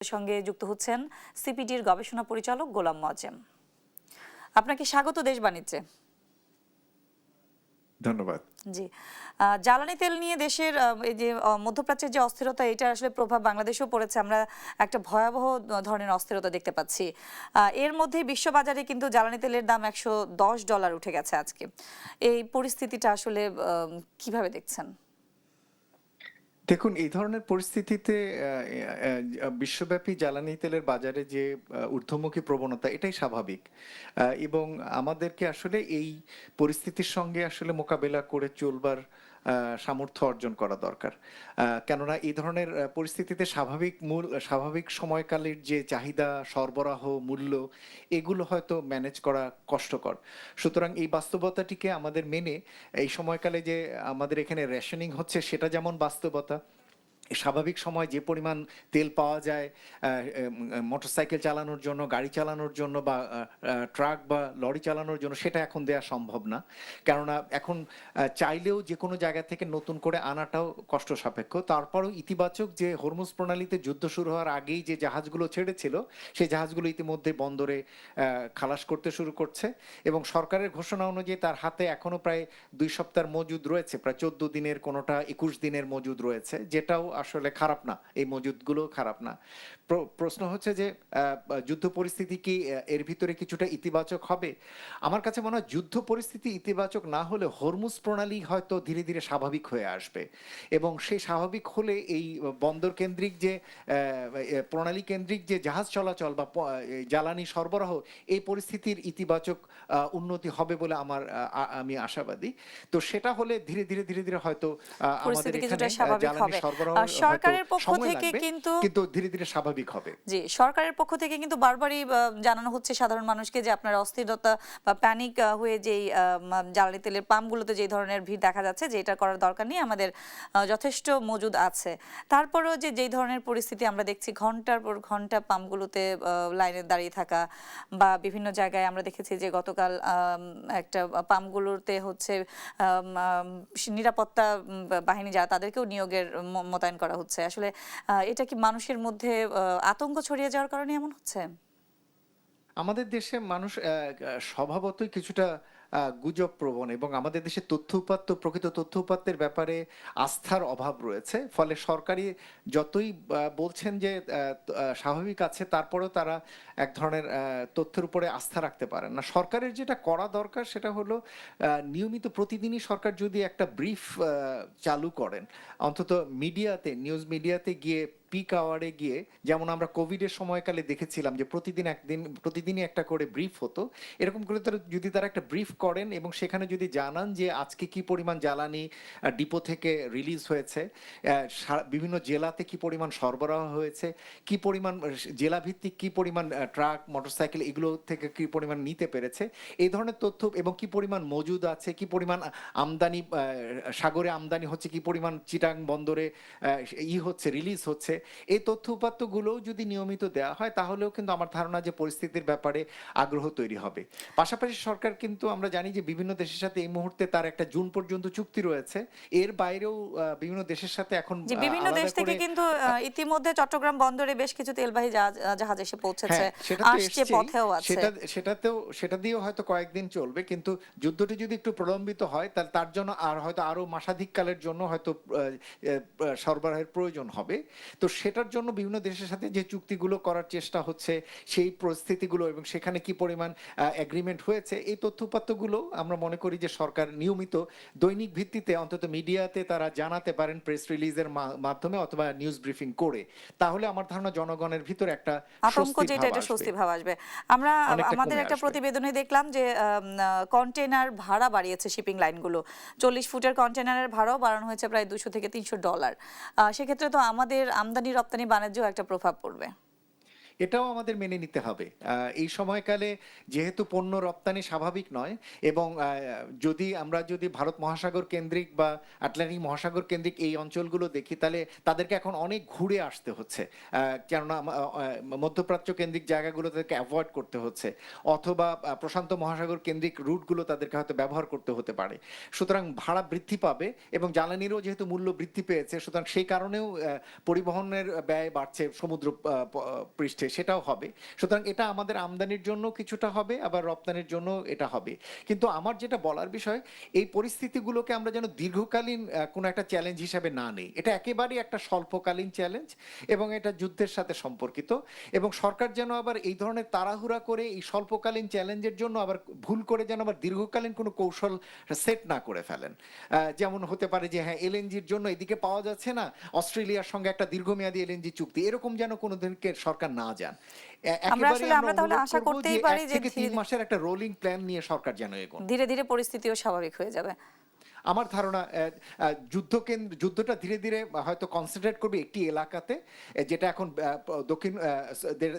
সঙ্গে যুক্ত হচ্ছেন সিপিডির গবেষণা পরিচালক গোলাম মোয়াজ্জেম। আপনাকে স্বাগত দেশ বাণিজ্যে। ধন্যবাদ। জি, জ্বালানি তেল নিয়ে দেশের এই যে মধ্যপ্রাচ্যের যে অস্থিরতা, এটা আসলে প্রভাব বাংলাদেশেও পড়েছে। আমরা একটা ভয়াবহ ধরনের অস্থিরতা দেখতে পাচ্ছি। এর মধ্যে বিশ্ববাজারে কিন্তু জ্বালানি তেলের দাম $110 উঠে গেছে আজকে। এই পরিস্থিতিটা আসলে কিভাবে দেখছেন? দেখুন, এই ধরনের পরিস্থিতিতে বিশ্বব্যাপী জ্বালানি তেলের বাজারে যে ঊর্ধ্বমুখী প্রবণতা, এটাই স্বাভাবিক। এবং আমাদেরকে আসলে এই পরিস্থিতির সঙ্গে আসলে মোকাবেলা করে চলবার সামর্থ্য অর্জন করা দরকার। কেননা এই ধরনের পরিস্থিতিতে স্বাভাবিক সময়কালের যে চাহিদা, সরবরাহ, মূল্য, এগুলো হয়তো ম্যানেজ করা কষ্টকর। সুতরাং এই বাস্তবতাটিকে আমাদের মেনে এই সময়কালে যে আমাদের এখানে রেশনিং হচ্ছে, সেটা যেমন বাস্তবতা। স্বাভাবিক সময় যে পরিমাণ তেল পাওয়া যায় মোটরসাইকেল চালানোর জন্য, গাড়ি চালানোর জন্য, বা ট্রাক বা লরি চালানোর জন্য, সেটা এখন দেয়া সম্ভব না। কেননা এখন চাইলেও যে কোনো জায়গা থেকে নতুন করে আনাটাও কষ্ট সাপেক্ষ। তারপরেও ইতিবাচক যে হরমুজ প্রণালীতে যুদ্ধ শুরু হওয়ার আগেই যে জাহাজগুলো ছেড়েছিল, সেই জাহাজগুলো ইতিমধ্যে বন্দরে খালাস করতে শুরু করছে। এবং সরকারের ঘোষণা অনুযায়ী তার হাতে এখনো প্রায় 2 সপ্তাহের মজুদ রয়েছে, প্রায় 14 দিনের, কোনোটা 21 দিনের মজুদ রয়েছে, যেটাও আসলে খারাপ না। এই মজুদগুলো খারাপ না। প্রশ্ন হচ্ছে যে যুদ্ধ পরিস্থিতি কি এর ভিতরে কিছুটা ইতিবাচক হবে? আমার কাছে মনে হয় যুদ্ধ পরিস্থিতি ইতিবাচক না হলে হরমুজ প্রণালী হয়তো ধীরে ধীরে স্বাভাবিক হয়ে আসবে। এবং সেই স্বাভাবিক হলে এই বন্দর কেন্দ্রিক যে প্রণালী কেন্দ্রিক যে জাহাজ চলাচল বা জ্বালানি সরবরাহ, এই পরিস্থিতির ইতিবাচক উন্নতি হবে বলে আমি আশাবাদী। তো সেটা হলে ধীরে ধীরে হয়তো আমাদের এখানে জ্বালানি সরবরাহ সরকারের পক্ষ সময় থেকে লাগবে, কিন্তু ধীরে ধীরে স্বাভাবিক হবে। জি, সরকারের পক্ষ থেকে কিন্তু বারবারই জানানো হচ্ছে সাধারণ মানুষকে যে আপনারা অস্থিরতা বা প্যানিক হয়ে যেই জ্বালানি তেলের পাম্পগুলোতে যে ধরনের ভিড় দেখা যাচ্ছে, যে এটা করার দরকার নেই, আমাদের যথেষ্ট মজুদ আছে। তারপরেও যেই ধরনের পরিস্থিতি আমরা দেখছি, ঘন্টার পর ঘন্টা পাম্পগুলোতে লাইনে দাঁড়িয়ে থাকা, বা বিভিন্ন জায়গায় আমরা দেখেছি যে গতকাল একটা পাম্পগুলোতে হচ্ছে নিরাপত্তা বাহিনী যারা, তাদেরকেও নিয়োগের মোতায়েন করা হচ্ছে। আসলে এটা কি মানুষের মধ্যে আতঙ্ক ছড়িয়ে যাওয়ার কারণে এমন হচ্ছে? আমাদের দেশে মানুষ স্বভাবতই কিছুটা গুজব প্রবণ, এবং আমাদের দেশে প্রকৃত তথ্য উপাত্তের ব্যাপারে আস্থার অভাব রয়েছে। ফলে সরকারি যতই বলছেন যে স্বাভাবিক আছে, তারপরেও তারা এক ধরনের তথ্যের উপরে আস্থা রাখতে পারেন না। সরকারের যেটা করা দরকার সেটা হলো নিয়মিত প্রতিদিনই সরকার যদি একটা ব্রিফ চালু করেন, অন্তত মিডিয়াতে, নিউজ মিডিয়াতে গিয়ে, পিক আওয়ারে গিয়ে, যেমন আমরা কোভিডের সময়কালে দেখেছিলাম যে প্রতিদিনই একটা করে ব্রিফ হতো। এরকম করে যদি তারা একটা ব্রিফ করেন এবং সেখানে যদি জানান যে আজকে কি পরিমাণ জ্বালানি ডিপো থেকে রিলিজ হয়েছে, বিভিন্ন জেলাতে কি পরিমাণ সরবরাহ হয়েছে, কি পরিমাণ জেলা ভিত্তিক কি পরিমাণ ট্রাক, মোটরসাইকেল, এগুলো থেকে কি পরিমাণ নিতে পেরেছে, এই ধরনের তথ্য, এবং কি পরিমাণ মজুদ আছে, কি পরিমাণ আমদানি, সাগরে আমদানি হচ্ছে, কি পরিমাণ চিটাং বন্দরে হচ্ছে, রিলিজ হচ্ছে, এই তথ্য উপাত্তগুলোও যদি নিয়মিত দেওয়া হয়, তাহলেও কিন্তু আমার ধারণা যে পরিস্থিতির ব্যাপারে আগ্রহ তৈরি হবে। পাশাপাশি সরকার কিন্তু, আমরা জানি যে বিভিন্ন দেশের সাথে এই মুহূর্তে তার একটা জুন পর্যন্ত চুক্তি রয়েছে। এর বাইরেও বিভিন্ন দেশের সাথে এখন বিভিন্ন দেশ থেকে কিন্তু ইতিমধ্যে চট্টগ্রাম বন্দরে বেশ কিছু তেলবাহী জাহাজ এসে পৌঁছেছে, আসছে, পথেও আছে। সেটা দিয়েও হয়তো কয়েকদিন চলবে, কিন্তু যুদ্ধটি যদি একটু প্রলম্বিত হয়, তাহলে তার জন্য হয়তো আরো মাসাধিক কালের জন্য হয়তো সরবরাহের প্রয়োজন হবে। তো সেটার জন্য বিভিন্ন দেশের সাথে যে চুক্তিগুলো করার চেষ্টা হচ্ছে, সেই পরিস্থিতিগুলো এবং সেখানে কি পরিমাণ এগ্রিমেন্ট হয়েছে, এই তথ্যপাত্রগুলো আমরা মনে করি যে সরকার নিয়মিত দৈনিক ভিত্তিতে অন্তত মিডিয়াতে তারা জানাতে পারেন, প্রেস রিলিজের মাধ্যমে অথবা নিউজ ব্রিফিং করে। তাহলে আমার ধারণা জনগণের ভিতরে একটা আতঙ্ক, যেটা এটা স্বস্তি ভাব আসবে। আমরা আমাদের একটা প্রতিবেদনে দেখলাম যে কন্টেনার ভাড়া বাড়িয়েছে শিপিং লাইনগুলো। 40 ফুটের কন্টেনারের ভাড়াও বাড়ানো হয়েছে প্রায় $200 থেকে $300। সেক্ষেত্রে তো আমাদের আমদানি রপ্তানি বাণিজ্যেও একটা প্রভাব পড়বে। এটাও আমাদের মেনে নিতে হবে। এই সময়কালে যেহেতু পণ্য রপ্তানি স্বাভাবিক নয় এবং যদি ভারত মহাসাগর কেন্দ্রিক বা আটলান্টিক মহাসাগর কেন্দ্রিক এই অঞ্চলগুলো দেখি, তাহলে তাদেরকে এখন অনেক ঘুরে আসতে হচ্ছে। কেননা মধ্যপ্রাচ্য কেন্দ্রিক জায়গাগুলো তাদেরকে অ্যাভয়েড করতে হচ্ছে, অথবা প্রশান্ত মহাসাগর কেন্দ্রিক রুটগুলো তাদেরকে হয়তো ব্যবহার করতে হতে পারে। সুতরাং ভাড়া বৃদ্ধি পাবে এবং জ্বালানিরও যেহেতু মূল্য বৃদ্ধি পেয়েছে, সুতরাং সেই কারণেও পরিবহনের ব্যয় বাড়ছে সমুদ্র পৃষ্ঠে, সেটাও হবে। সুতরাং এটা আমাদের আমদানির জন্য কিছুটা হবে, আবার রপ্তানির জন্য এটা হবে। কিন্তু আমার যেটা বলার বিষয়, এই পরিস্থিতিগুলোকে আমরা যেন দীর্ঘকালীন কোনো একটা চ্যালেঞ্জ হিসাবে না নেই। এটা একেবারেই একটা স্বল্পকালীন চ্যালেঞ্জ এবং এটা যুদ্ধের সাথে সম্পর্কিত। এবং সরকার যেন আবার এই ধরনের তাড়াহুড়া করে এই স্বল্পকালীন চ্যালেঞ্জের জন্য আবার ভুল করে যেন আবার দীর্ঘকালীন কোনো কৌশল সেট না করে ফেলেন। যেমন হতে পারে যে হ্যাঁ, এলএনজির জন্য এদিকে পাওয়া যাচ্ছে না, অস্ট্রেলিয়ার সঙ্গে একটা দীর্ঘমেয়াদী এলএনজি চুক্তি, এরকম যেন কোনোদিনকে সরকার না যান। আমরা তাহলে অনুরোধ আশা করব করতেই যে পারি 1 যে থেকে 3 মাসের একটা রোলিং প্ল্যান নিয়ে সরকার যেন এগোন। ধীরে ধীরে পরিস্থিতিও স্বাভাবিক হয়ে যাবে। আমার ধারণা যুদ্ধটা ধীরে ধীরে হয়তো কনসেন্ট্রেট করবে একটি এলাকাতে, যেটা এখন দক্ষিণ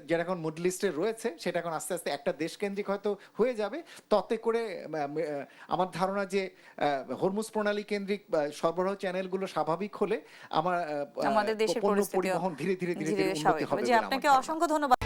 যেটা এখন মিডল ইস্টে রয়েছে, সেটা এখন আস্তে আস্তে একটা দেশ কেন্দ্রিক হয়তো হয়ে যাবে। তাতে করে আমার ধারণা যে হরমুজ প্রণালী কেন্দ্রিক সরবরাহ চ্যানেলগুলো স্বাভাবিক হলে আমাদের দেশের পণ্য পরিস্থিতিও পরিবহন ধীরে ধীরে ধীরে ধীরে উন্নতি স্বাভাবিক হবে। হবে জি, বলে আমার আপনাকে ধারণা। অসংখ্য ধন্যবাদ।